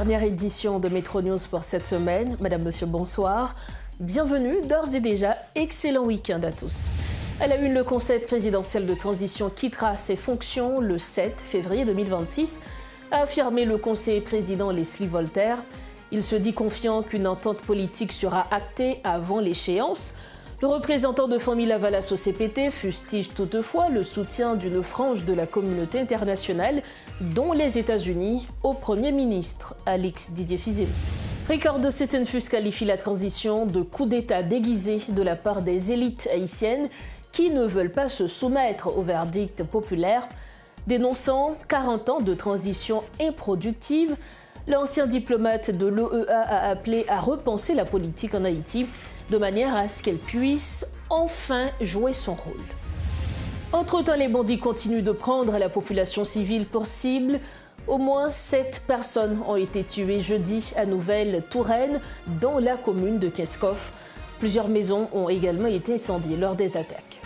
dernière édition de Métro News pour cette semaine. Madame, monsieur, bonsoir. Bienvenue, d'ores et déjà, excellent week-end à tous. À la une, le Conseil présidentiel de transition quittera ses fonctions le 7 février 2026, a affirmé le conseiller président Leslie Voltaire. Il se dit confiant qu'une entente politique sera actée avant l'échéance. Le représentant de Famille Lavalas au CPT fustige toutefois le soutien d'une frange de la communauté internationale, dont les États-Unis, au Premier ministre, Alix Didier-Fizem. Ricardo Settenfus qualifie la transition de coup d'État déguisé de la part des élites haïtiennes qui ne veulent pas se soumettre au verdict populaire. Dénonçant 40 ans de transition improductive, l'ancien diplomate de l'OEA a appelé à repenser la politique en Haïti de manière à ce qu'elle puisse enfin jouer son rôle. Entre-temps, les bandits continuent de prendre la population civile pour cible. Au moins 7 personnes ont été tuées jeudi à Nouvelle-Touraine, dans la commune de Keskov. Plusieurs maisons ont également été incendiées lors des attaques.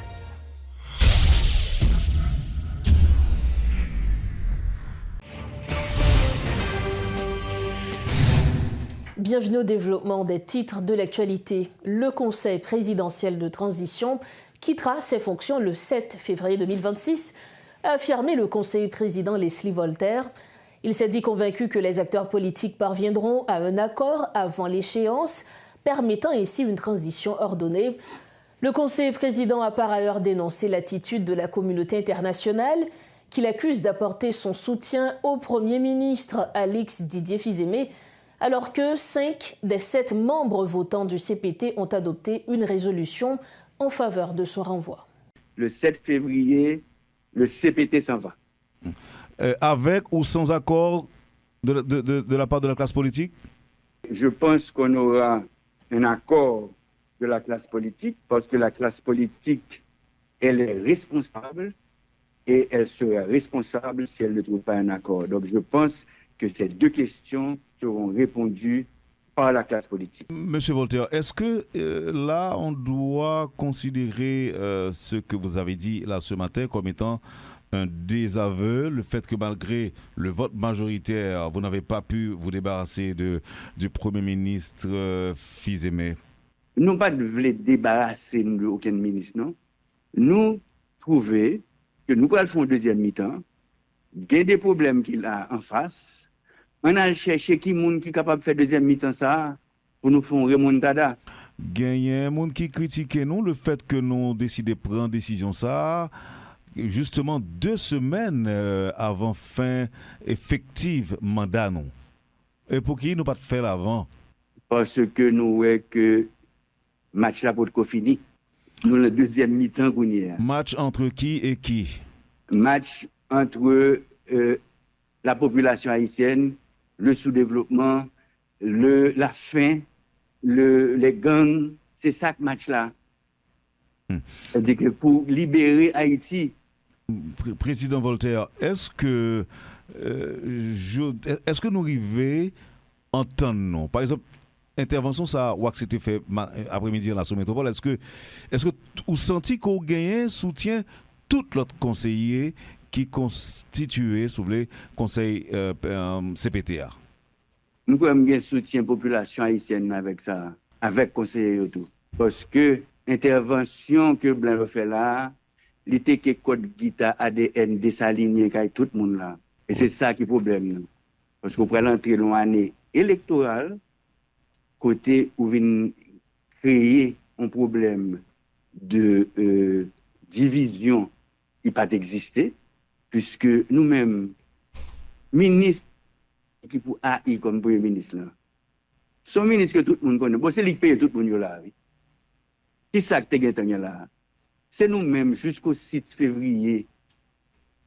Bienvenue au développement des titres de l'actualité. Le Conseil présidentiel de transition quittera ses fonctions le 7 février 2026, a affirmé le conseiller président Leslie Voltaire. Il s'est dit convaincu que les acteurs politiques parviendront à un accord avant l'échéance, permettant ainsi une transition ordonnée. Le conseiller président a par ailleurs dénoncé l'attitude de la communauté internationale, qu'il accuse d'apporter son soutien au Premier ministre Alix Didier-Fizem, alors que 5 des 7 membres votants du CPT ont adopté une résolution en faveur de son renvoi. Le 7 février, le CPT s'en va. Avec ou sans accord de la part de la classe politique? Je pense qu'on aura un accord de la classe politique parce que la classe politique, elle est responsable et elle sera responsable si elle ne trouve pas un accord. Donc je pense que ces deux questions seront répondues par la classe politique. Monsieur Voltaire, est-ce que là, on doit considérer ce que vous avez dit là ce matin comme étant un désaveu, le fait que malgré le vote majoritaire, vous n'avez pas pu vous débarrasser du Premier ministre Fizem? Nous ne voulons pas débarrasser de aucun ministre, non. Nous trouvons que nous allons faire un deuxième mi-temps, il y a des problèmes qu'il a en face. On a cherché qui est capable de faire deuxième mi-temps ça pour nous faire un remontada. Il y a un monde qui critique nous le fait que nous décidons de prendre décision ça justement 2 semaines avant fin effective mandat nous. Et pour qui nous pas faire avant? Parce que nous voyons que match là pour fini. Nous le deuxième mi-temps qu'on y a. Match entre qui et qui? Match entre la population haïtienne, le sous-développement, la faim, les gangs, c'est ça que match là. C'est-à-dire que pour libérer Haïti. Président Voltaire, est-ce que nous arrivons à entendre non? Par exemple, intervention ça c'était fait après-midi dans la sous-métropole. Est-ce que vous sentez qu'on gagne soutien tout l'autre conseiller qui constituait sous le conseil CPTA? Nous avons un soutien population haïtienne avec ça, avec conseiller et tout. Parce que l'intervention que Blanc fait là, il était que code guitare ADN désaligné avec tout le monde là. Et c'est ça qui est le problème. Parce qu'on prend l'entrée dans l'année électorale, côté où vient créer un problème de division qui n'a pas existé, puisque nous-mêmes, ministres qui pour AI comme premier ministre, là, sont ministres que tout le monde connaît. Bon, c'est lui qui paye tout le monde là. Oui. Qui ça que tu as là? C'est nous-mêmes, jusqu'au 6 février,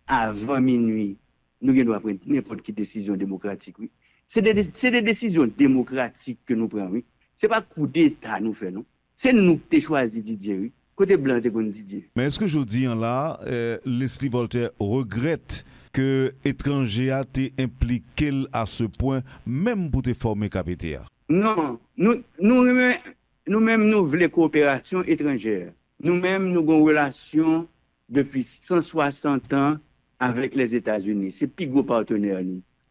avant minuit, nous devons prendre n'importe quelle décision démocratique. Oui. C'est des décisions démocratiques que nous prenons. Oui. Ce n'est pas coup d'État nous faisons. Non? C'est nous qui avons choisi Didier. Oui. Côté blanc, tu as Didier. Mais est-ce que je dis là, Leslie Voltaire regrette que l'étranger a été impliqué à ce point, même pour te former KPTA? Non, nous-mêmes, nous voulons coopération étrangère. Nous-mêmes, nous avons une relation depuis 160 ans avec les États-Unis. C'est le plus gros partenaire.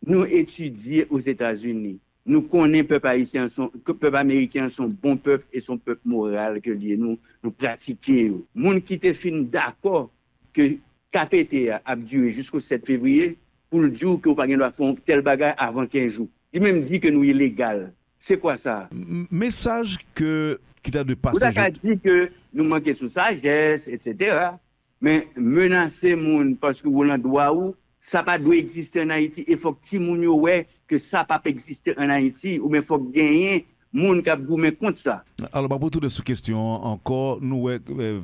nous étudions aux États-Unis. Nous connaissons peuple haïtien, peuple américain, son bon peuple et son peuple moral que nous pratiquons. Moun qui te fin d'accord que KPT a duré jusqu'au 7 février pour le dire que vous ne pas faire tel bagage avant 15 jours. Il même dit que nous sommes illégal. C'est quoi ça? Message qui t'a de passer. Vous avez dit que nous manquons sous sagesse, etc. Mais menacer moun parce que vous l'en doit où? Ça pas doit exister en Haïti. Il faut que ti moun yo ouais que ça pas exister en Haïti ou bien faut gagner moun qui a goumé contre ça. Alors pour tout de sous question encore nous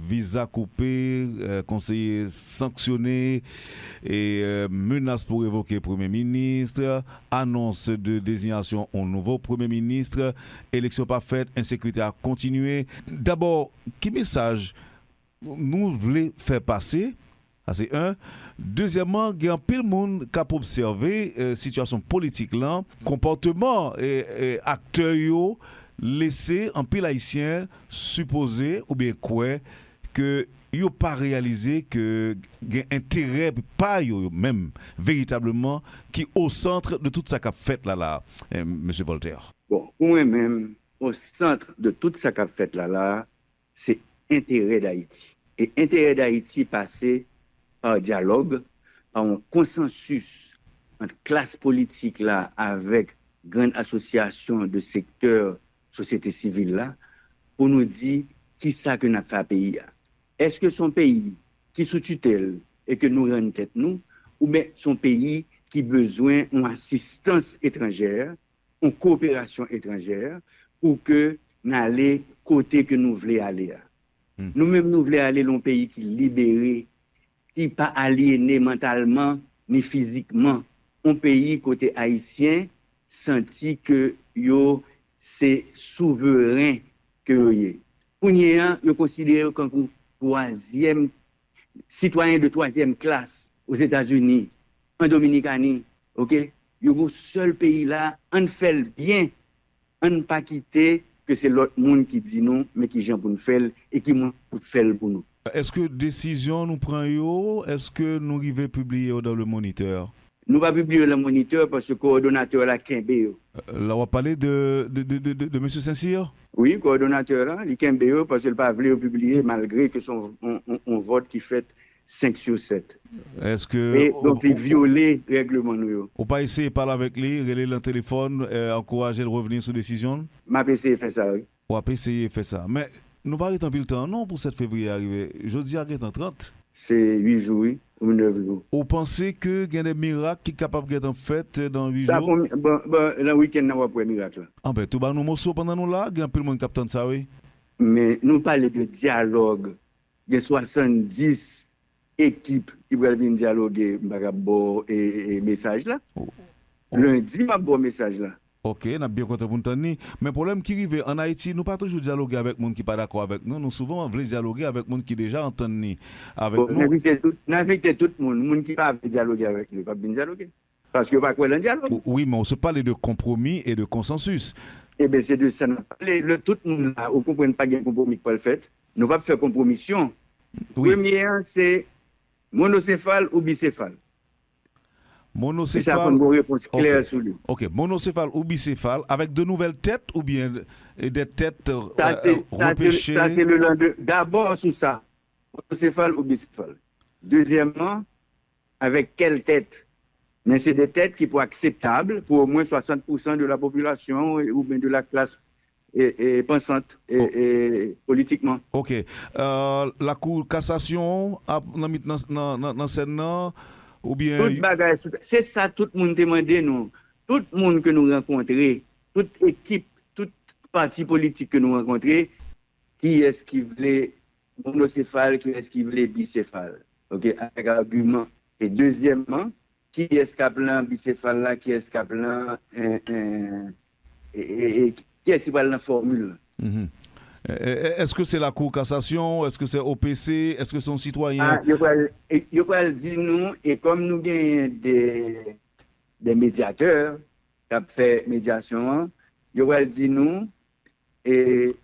visa coupé, conseiller sanctionné et menace pour évoquer premier ministre, annonce de désignation au nouveau premier ministre, élection pas faite, insécurité a continué. D'abord, quel message nous voulons faire passer? Ça, c'est un. Deuxièmement, il y a un peu de monde qui a observé la situation politique là, comportement et acteurs laissés en pile haïtien supposer ou bien quoi que n'ont pas réalisé que y a intérêt pas yo même véritablement qui au centre de tout ça qu'a fait là monsieur Voltaire. Bon, pour moi-même au centre de tout ça qu'a fait là c'est intérêt d'Haïti. Et intérêt d'Haïti passé par dialogue, par un consensus entre classe politique là avec grande association de secteur société civile là pour nous dire qui ça que nous fait à pays. Est-ce que son pays qui sous tutelle et que nous rendons tête nous ou bien son pays qui besoin d'une assistance étrangère, une coopération étrangère pour que nous allions côté que nous voulons aller. Nous-mêmes nous voulons aller dans un pays qui est libéré, qui n'est pas aliéné mentalement ni physiquement. Un pays côté haïtien senti que yo c'est souverain que yo. Pour nous, yo considéré comme troisième citoyen de troisième classe aux États-Unis, en Dominicanie, OK? Yo le seul pays là, on fait le bien, on ne pas quitter que c'est l'autre monde qui dit non, mais qui vient pour nous faire et qui nous fait pour nous. Est-ce que décision nous prend yo? Est-ce que nous arrivons publier dans le moniteur? Nous va publier le moniteur parce que le coordonnateur là Kembe yo. Là on va parler de M. Saint-Cyr? Oui, coordonnateur là, il Kembe yo parce qu'il pas voulu publier malgré que son on vote qui fait 5 sur 7. Est-ce que et donc il violait le règlement nous. On pas essayer de parler avec lui, relayer le téléphone, encourager le revenir sur décision? M'a essayé faire ça oui. On va essayer de faire ça. Mais nous va arrêter un peu le temps non pour 7 février arriver. Je dis arrête en 30. C'est 8 jours oui, ou 9 jours. Vous pensez que il y a des miracles qui sont capables d'être en fait dans 8 jours? Bon, le week-end n'a pas de miracle. Ah ben tout bas nous morceaux pendant nous là, il y a un peu de monde qui capte ça oui. Mais nous parlons de dialogue. Il y a 70 équipes qui veulent venir dialoguer et message là. Lundi, m'a bon message là. Ok, on a bien content pour nous. Mais le problème qui arrive en Haïti, nous pas toujours dialoguer avec les gens qui ne sont pas d'accord avec nous. Nous souvent voulons dialoguer avec les gens qui déjà entendent avec nous. N'invitez tout le monde. Les gens qui ne peuvent pas dialoguer avec nous, pas bien dialoguer. Parce que pas quoi le dialogue. Oui, mais on se parle de compromis et de consensus. Eh bien, c'est de ça. Tout le monde là, on ne comprend pas qu'il y a un compromis pour le fait. Nous ne pouvons pas faire compromission. Oui. Premier, c'est monocéphale ou bicéphale. Monocéphale. C'est ça qu'on a une réponse claire sur lui. Ok, monocéphale ou bicéphale, avec de nouvelles têtes ou bien des têtes repêchées? Ça, c'est le lendemain. D'abord, sur ça, monocéphale ou bicéphale. Deuxièmement, avec quelle tête? Mais c'est des têtes qui sont acceptables pour au moins 60% de la population ou bien de la classe pensante et politiquement. Ok. La Cour cassation, dans scène ou bien... C'est ça, tout le monde demande nous. Tout le monde que nous rencontrons, toute équipe, toute parti politique que nous rencontrons, qui est-ce qui voulait monocéphale, qui est-ce qui voulait bicéphale. Ok, avec argument. Et deuxièmement, qui est-ce qui a plein bicéphale là, qui est-ce qui a plein qui est-ce qui va la formule? Est-ce que c'est la Cour cassation? Est-ce que c'est OPC? Est-ce que c'est un citoyen? Il va le dire nous, et comme nous avons des médiateurs qui ont fait médiation, il va le dire nous, et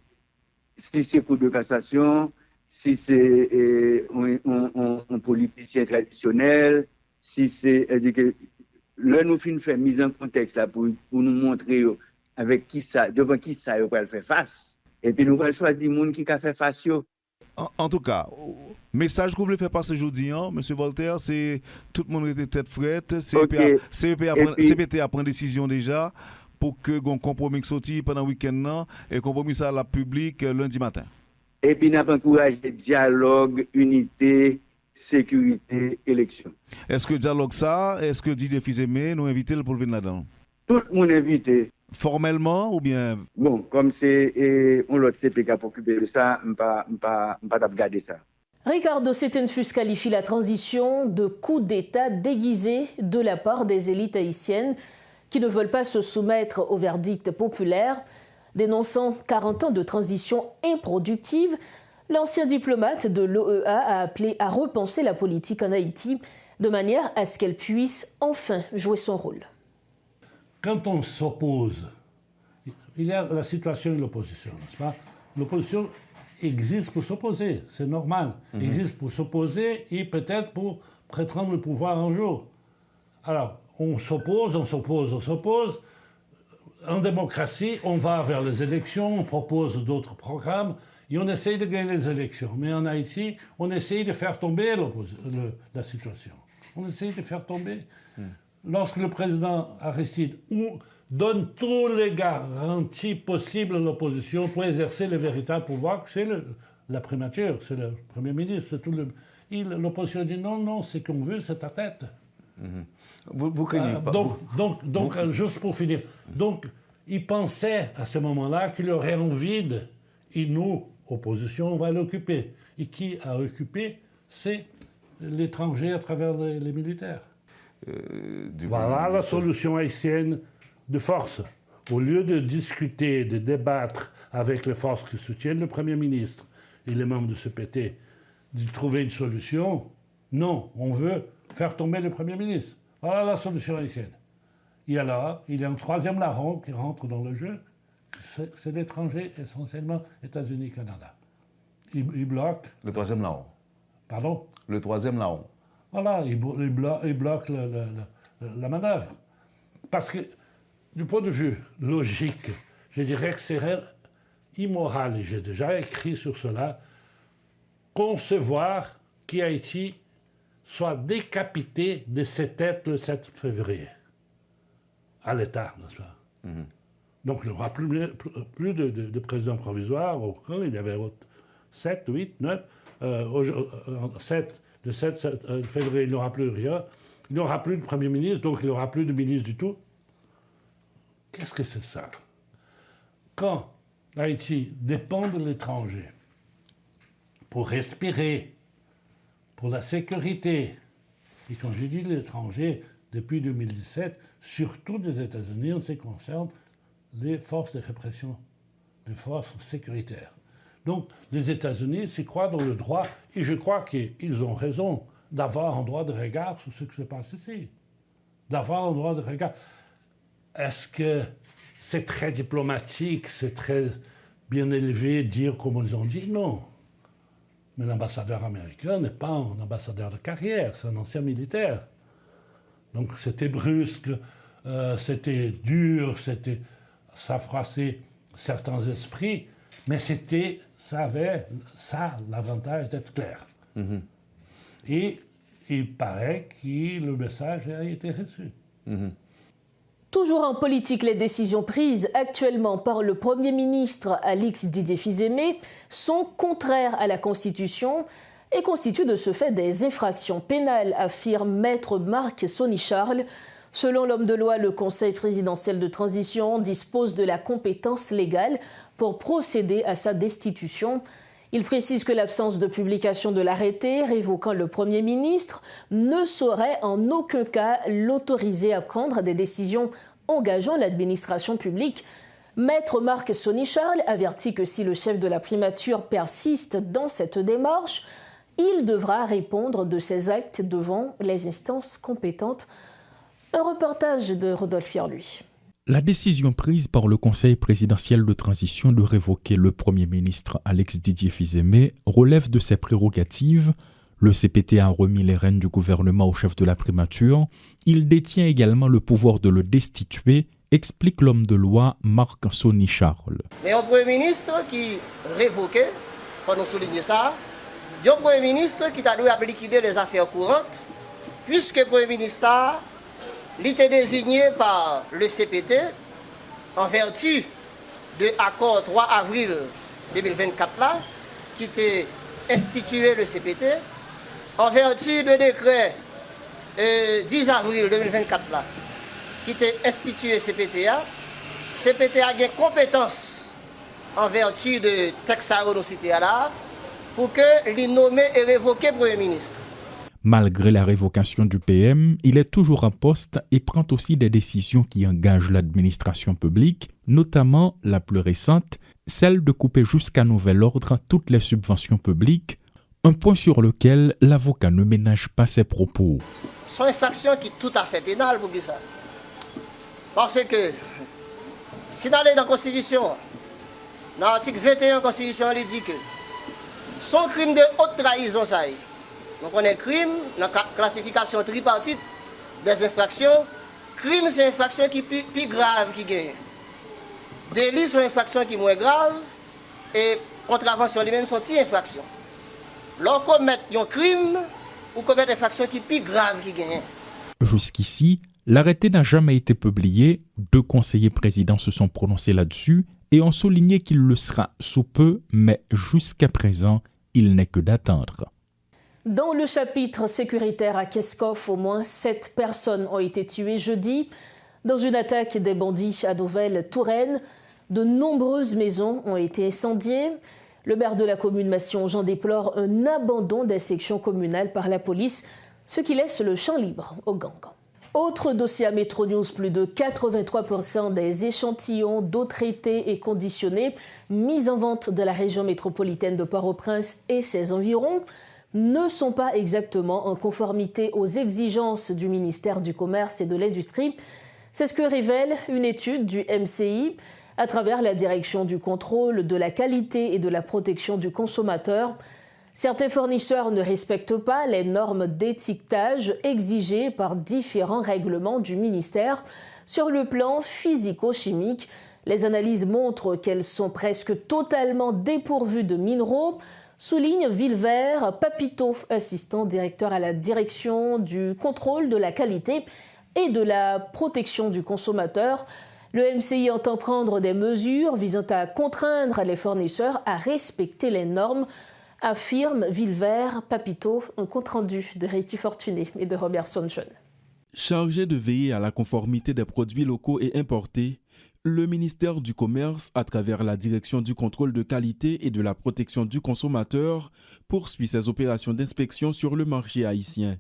si c'est Cour de cassation, si c'est un politicien traditionnel, si c'est là, nous finissons faire mise en contexte là, pour nous montrer avec qui ça, devant qui ça, on va faire face. Et puis, nous allons choisir le monde qui a fait face. En tout cas, message que vous voulez faire passer aujourd'hui, M. Voltaire, c'est tout le monde était tête frette, CPT a pris une décision déjà pour que un compromis sorti pendant le week-end et compromis ça à la public lundi matin. Et puis, nous avons encouragé dialogue, unité, sécurité, élection. Est-ce que dialogue ça, est-ce que Didier Fils-Aimé nous invite pour venir là-dedans? Tout le monde invité. Formellement ou bien? Bon, comme c'est l'autre CPK pour occuper de ça, je ne vais pas regarder ça. Ricardo Settenfus qualifie la transition de coup d'État déguisé de la part des élites haïtiennes qui ne veulent pas se soumettre au verdict populaire. Dénonçant 40 ans de transition improductive, l'ancien diplomate de l'OEA a appelé à repenser la politique en Haïti de manière à ce qu'elle puisse enfin jouer son rôle. Quand on s'oppose, il y a la situation de l'opposition, n'est-ce pas? L'opposition existe pour s'opposer, c'est normal. Existe pour s'opposer et peut-être pour prétendre le pouvoir un jour. Alors, on s'oppose. En démocratie, on va vers les élections, on propose d'autres programmes et on essaye de gagner les élections. Mais en Haïti, on essaye de faire tomber la situation. On essaye de faire tomber. Lorsque le président Aristide donne toutes les garanties possibles à l'opposition pour exercer le véritable pouvoir, c'est la primature, c'est le Premier ministre, c'est l'opposition dit non, c'est qu'on veut, c'est ta tête. Vous craignez pas. Donc, juste pour finir, donc il pensait à ce moment-là qu'il aurait un vide et nous, opposition, on va l'occuper. Et qui a occupé, c'est l'étranger à travers les militaires. Voilà la solution haïtienne de force. Au lieu de discuter, de débattre avec les forces qui soutiennent le Premier ministre et les membres de ce PT, de trouver une solution, non, on veut faire tomber le Premier ministre. Voilà la solution haïtienne. Et alors, il y a un troisième larron qui rentre dans le jeu, c'est l'étranger, essentiellement États-Unis, Canada. Il bloque... Le troisième larron. Pardon? Le troisième larron. Voilà, il bloque la manœuvre. Parce que, du point de vue logique, je dirais que c'est immoral, et j'ai déjà écrit sur cela, concevoir qu'Haïti soit décapité de ses têtes le 7 février, à l'État, n'est-ce pas? Donc, il n'y aura plus de président provisoire, il y avait 7, 8, 9, 7... Le 7 février, il n'y aura plus rien. Il n'y aura plus de Premier ministre, donc il n'y aura plus de ministre du tout. Qu'est-ce que c'est ça? Quand Haïti dépend de l'étranger pour respirer, pour la sécurité, et quand je dis l'étranger, depuis 2017, surtout des États-Unis en ce qui concerne les forces de répression, les forces sécuritaires. Donc, les États-Unis s'y croient dans le droit, et je crois qu'ils ont raison d'avoir un droit de regard sur ce qui se passe ici. D'avoir un droit de regard. Est-ce que c'est très diplomatique, c'est très bien élevé de dire comme ils ont dit? Non. Mais l'ambassadeur américain n'est pas un ambassadeur de carrière, c'est un ancien militaire. Donc, c'était brusque, c'était dur, ça froissait certains esprits, mais ça avait l'avantage d'être clair. Et il paraît que le message a été reçu. Toujours en politique, les décisions prises actuellement par le Premier ministre Alix Didier Fils-Aimé sont contraires à la Constitution et constituent de ce fait des infractions pénales, affirme Maître Marc Sonny-Charles. Selon l'homme de loi, le Conseil présidentiel de transition dispose de la compétence légale pour procéder à sa destitution. Il précise que l'absence de publication de l'arrêté révoquant le Premier ministre ne saurait en aucun cas l'autoriser à prendre des décisions engageant l'administration publique. Maître Marc Sonny-Charles avertit que si le chef de la primature persiste dans cette démarche, il devra répondre de ses actes devant les instances compétentes. Un reportage de Rodolphe Fierluy. La décision prise par le Conseil présidentiel de transition de révoquer le Premier ministre Alix Didier Fils-Aimé relève de ses prérogatives, Le CPT a remis les rênes du gouvernement au chef de la primature. Il détient également le pouvoir de le destituer, explique l'homme de loi Marc Sonny Charles. Mais un Premier ministre qui révoqué, il faut nous souligner ça, un Premier ministre qui a dû liquider les affaires courantes, puisque le Premier ministre il était désigné par le CPT en vertu de l'accord 3 avril 2024 là, qui était institué le CPT, en vertu de décret 10 avril 2024 là, qui était institué CPTA. CPTA a des compétences en vertu de texte là pour que les nommer et révoquer Premier ministre. Malgré la révocation du PM, il est toujours en poste et prend aussi des décisions qui engagent l'administration publique, notamment la plus récente, celle de couper jusqu'à nouvel ordre toutes les subventions publiques, un point sur lequel l'avocat ne ménage pas ses propos. C'est une infraction qui est tout à fait pénale pour ça. Parce que si on est dans la Constitution, dans l'article 21 de la Constitution, il dit que son crime de haute trahison, ça y est. Donc on est crime, dans la classification tripartite des infractions. Crime, c'est une infraction qui est plus grave qui gagne. Délit, c'est une infraction qui est moins grave. Et contravention, lui-même, sont une infraction. Lorsqu'on commet un crime, ou commet une infraction qui est plus grave qui gagne. Jusqu'ici, l'arrêté n'a jamais été publié. 2 conseillers présidents se sont prononcés là-dessus et ont souligné qu'il le sera sous peu, mais jusqu'à présent, il n'est que d'attendre. Dans le chapitre sécuritaire à Keskov, au moins 7 personnes ont été tuées jeudi dans une attaque des bandits à Nouvelle-Touraine. De nombreuses maisons ont été incendiées. Le maire de la commune Massy-Ongeant déplore un abandon des sections communales par la police, ce qui laisse le champ libre aux gangs. Autre dossier à Metro News, plus de 83% des échantillons d'eau traitée et conditionnée mis en vente de la région métropolitaine de Port-au-Prince et ses environs ne sont pas exactement en conformité aux exigences du ministère du Commerce et de l'Industrie. C'est ce que révèle une étude du MCI à travers la direction du contrôle de la qualité et de la protection du consommateur. Certains fournisseurs ne respectent pas les normes d'étiquetage exigées par différents règlements du ministère sur le plan physico-chimique. Les analyses montrent qu'elles sont presque totalement dépourvues de minéraux, souligne Vilvert Papito, assistant directeur à la direction du contrôle de la qualité et de la protection du consommateur. Le MCI entend prendre des mesures visant à contraindre les fournisseurs à respecter les normes, affirme Vilvert Papito, un compte-rendu de Réti Fortuné et de Robert Sonjon. Chargé de veiller à la conformité des produits locaux et importés, le ministère du Commerce, à travers la direction du contrôle de qualité et de la protection du consommateur, poursuit ses opérations d'inspection sur le marché haïtien.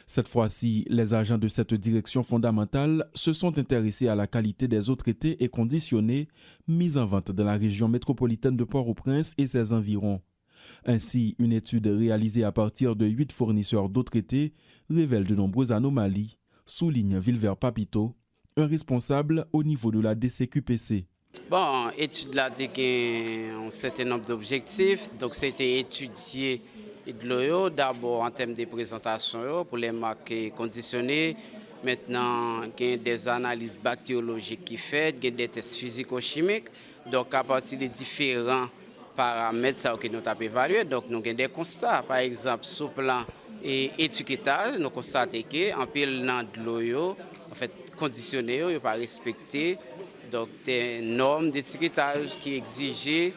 Cette fois-ci, les agents de cette direction fondamentale se sont intéressés à la qualité des eaux traitées et conditionnées mises en vente dans la région métropolitaine de Port-au-Prince et ses environs. Ainsi, une étude réalisée à partir de 8 fournisseurs d'eau traitée révèle de nombreuses anomalies, souligne Vilvert Papito, un responsable au niveau de la DCQPC. Bon, l'étude là a un certain nombre d'objectifs. Donc, c'était étudier de l'eau d'abord en termes de présentation pour les marques conditionnées. Maintenant, il y a des analyses bactériologiques qui fait, il y a des tests physico-chimiques. Donc, à partir des différents paramètres que nous avons évalués, donc nous avons des constats. Par exemple, sur le plan étiquetage, nous constatons qu'en pile de l'eau, en fait, conditionné, il n'y a pas respecté donc des normes d'étiquetage qui exigées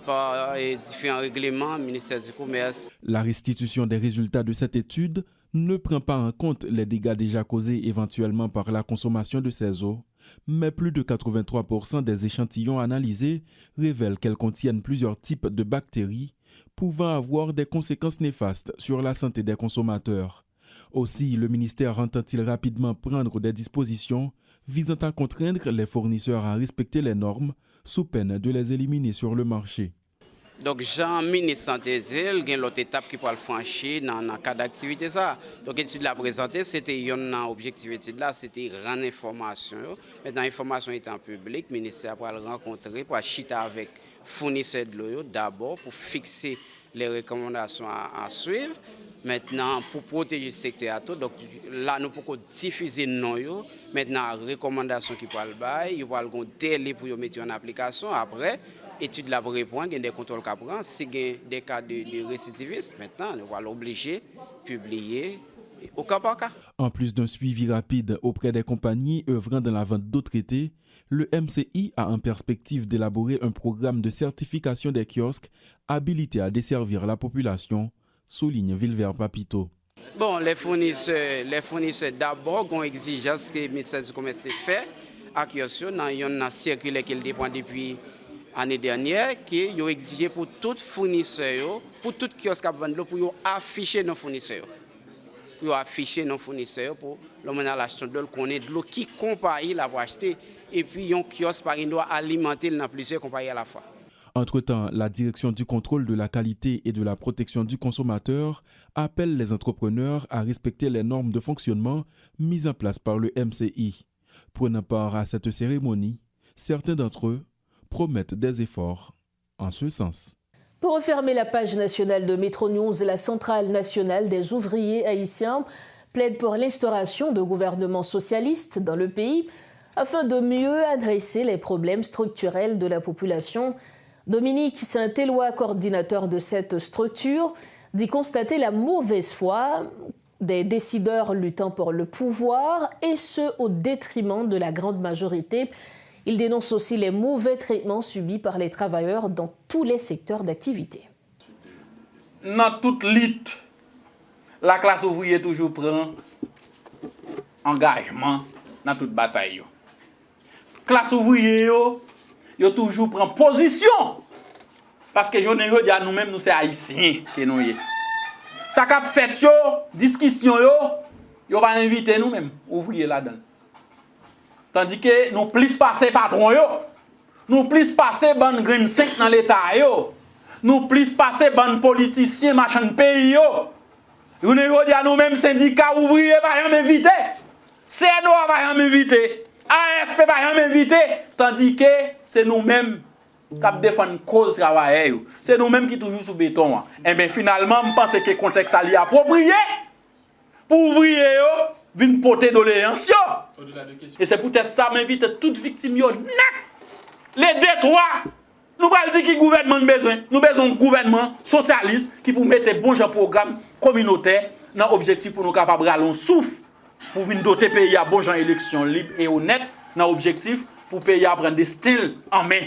par différents règlements du ministère du Commerce. La restitution des résultats de cette étude ne prend pas en compte les dégâts déjà causés éventuellement par la consommation de ces eaux, mais plus de 83% des échantillons analysés révèlent qu'elles contiennent plusieurs types de bactéries pouvant avoir des conséquences néfastes sur la santé des consommateurs. Aussi, le ministère entend-il rapidement prendre des dispositions visant à contraindre les fournisseurs à respecter les normes sous peine de les éliminer sur le marché. Donc, Jean-Ministre Santé il y a l'autre étape qui peut le franchir dans le cas d'activité. Donc, l'étude l'a présentée, c'était un objectif étude là, c'était rendre l'information. Maintenant, l'information est en public, le ministère va le rencontrer, pour chiter avec fournisseurs de l'eau d'abord pour fixer les recommandations à suivre. Maintenant, pour protéger le secteur, donc là, nous pouvons diffuser non. Maintenant, recommandations qui peuvent le bail, il va le délai pour mettre en application. Après, étude là pour répondre, il y a des contrôles qu'à prendre. Si il y a des cas de récidivisme, maintenant, nous allons l'obliger publier au cas par cas. En plus d'un suivi rapide auprès des compagnies œuvrant dans la vente d'eau traitée, le MCI a en perspective d'élaborer un programme de certification des kiosques habilités à desservir la population, souligne Vilvert Papito. Bon, les fournisseurs d'abord ont exigence que le ministère du Commerce fait à kiosque. Il y a un circulaire qui dépend depuis l'année dernière qui ont exigé pour tout fournisseur, pour tout kiosque à vendre pour afficher nos fournisseurs. Pour afficher nos fournisseurs pour le moment l'acheteur de l'eau connaît de l'eau qui compagnie la pour acheter et puis un kiosque par doit alimenter dans plusieurs compagnies à la fois. Entre-temps, la direction du contrôle de la qualité et de la protection du consommateur appelle les entrepreneurs à respecter les normes de fonctionnement mises en place par le MCI. Prenant part à cette cérémonie, certains d'entre eux promettent des efforts en ce sens. Pour refermer la page nationale de Métro News, la Centrale nationale des ouvriers haïtiens plaide pour l'instauration de gouvernements socialistes dans le pays afin de mieux adresser les problèmes structurels de la population. Dominique Saint-Éloi, coordinateur de cette structure, dit constater la mauvaise foi des décideurs luttant pour le pouvoir, et ce au détriment de la grande majorité. Il dénonce aussi les mauvais traitements subis par les travailleurs dans tous les secteurs d'activité. Dans toute lutte, la classe ouvrière toujours prend engagement dans toute bataille. La classe ouvrière, yo toujours prend position parce que je ne dis à nous-mêmes nous c'est haïtiens que nous y. Ça qu'a fait yo discussion yo pas inviter nous-mêmes ouvriers là-dedans. Tandis que nous plus passer patron yo, nous plus passer ban grain 5 dans l'état yo, nous plus passer ban politiciens machin pays yo. Nous ne dis à nous-mêmes syndicats ouvriers pas jamais invité. CNO pas jamais invité. ASP pas jamais invité, tandis que c'est nous-mêmes qui défendons la cause travail. C'est nous-mêmes qui toujours sous béton. Et bien finalement, je pense que le contexte est approprié pour ouvrier venir porter doléances. Et c'est peut-être ça m'invite toutes victimes les détroits. Nous ne dire qui gouvernement besoin. Nous besoin d'un gouvernement socialiste qui pour mettre bon genre programme communautaire dans l'objectif pour nous capables de rallonger souffle. Pour venir doter le pays à bon genre élection libre et honnête dans l'objectif pour le pays à prendre des styles en main.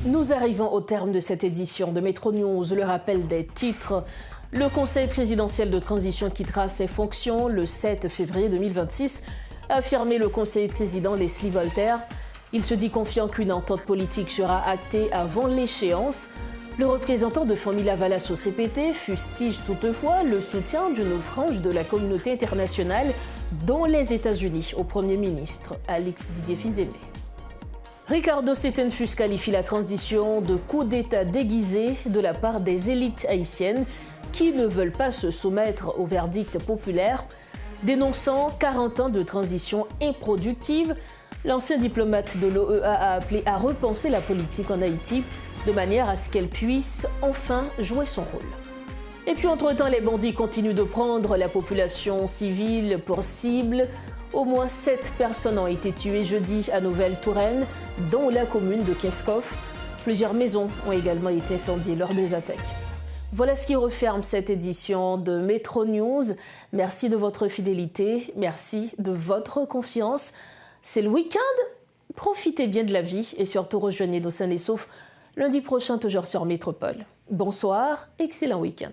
Nous arrivons au terme de cette édition de Métro News. Le rappel des titres. Le Conseil présidentiel de transition quittera ses fonctions le 7 février 2026, a affirmé le conseiller président Leslie Voltaire. Il se dit confiant qu'une entente politique sera actée avant l'échéance. Le représentant de Famille Avalas au CPT fustige toutefois le soutien d'une frange de la communauté internationale, dont les États-Unis, au Premier ministre Alix Didier Fils-Aimé. Ricardo Settenfus qualifie la transition de coup d'État déguisé de la part des élites haïtiennes qui ne veulent pas se soumettre au verdict populaire. Dénonçant 40 ans de transition improductive, l'ancien diplomate de l'OEA a appelé à repenser la politique en Haïti de manière à ce qu'elle puisse enfin jouer son rôle. Et puis entre-temps, les bandits continuent de prendre la population civile pour cible. Au moins 7 personnes ont été tuées jeudi à Nouvelle-Touraine, dont la commune de Keskov. Plusieurs maisons ont également été incendiées lors des attaques. Voilà ce qui referme cette édition de Métro News. Merci de votre fidélité, merci de votre confiance. C'est le week-end, profitez bien de la vie et surtout rejoignez-nous sains et saufs lundi prochain, toujours sur Métropole. Bonsoir, excellent week-end.